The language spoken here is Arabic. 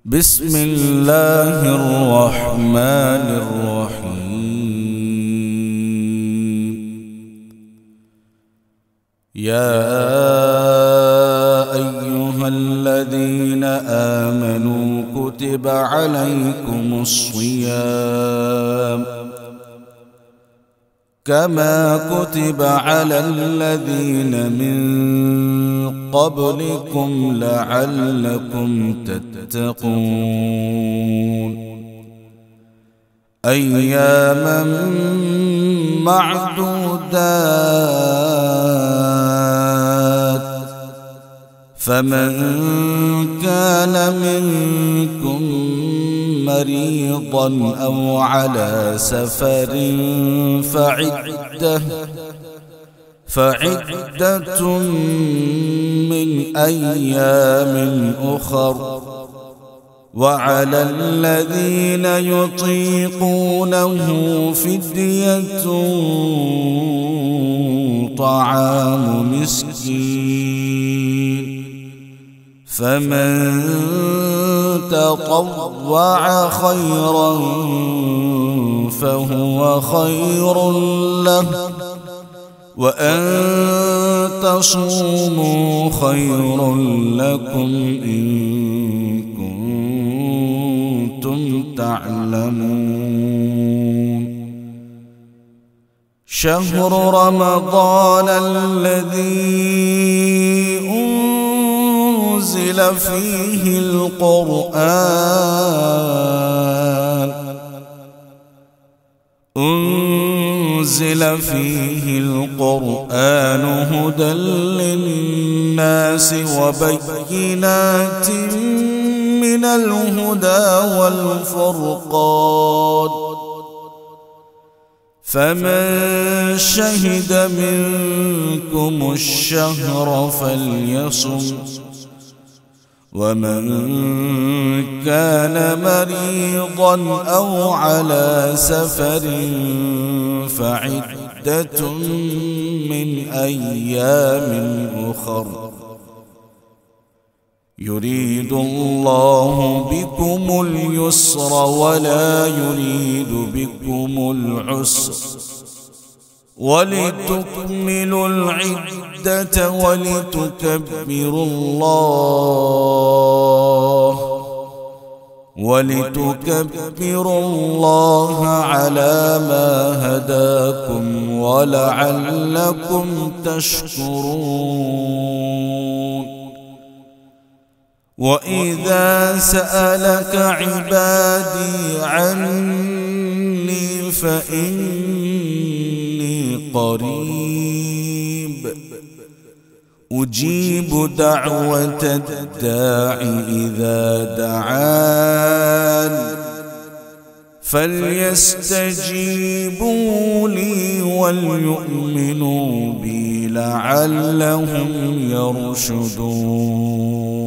بسم الله الرحمن الرحيم. يا أيها الذين آمنوا كتب عليكم الصيام كما كتب على الذين من قبلكم لعلكم تتقون. أياما معدودات، فمن كان منكم مريضا أو على سفر فعدة من أيام أخر، وعلى الذين يطيقونه فدية طعام مسكين، فمن تطوع خيرا فهو خير له، وأن تصوموا خير لكم إن كنتم تعلمون. شهر رمضان الذي أنزل فيه القرآن هدى للناس وبينات من الهدى والفرقان، فمن شهد منكم الشهر فليصم، ومن كان مريضا أو على سفر فعدة من أيام أخر، يريد الله بكم اليسر ولا يريد بكم العسر، ولتكملوا العدة ولتكبروا الله على ما هداكم ولعلكم تشكرون. وإذا سألك عبادي عني فإني قريب أجيب دعوة الداع إذا دعان، فليستجيبوا لي وليؤمنوا بي لعلهم يرشدون.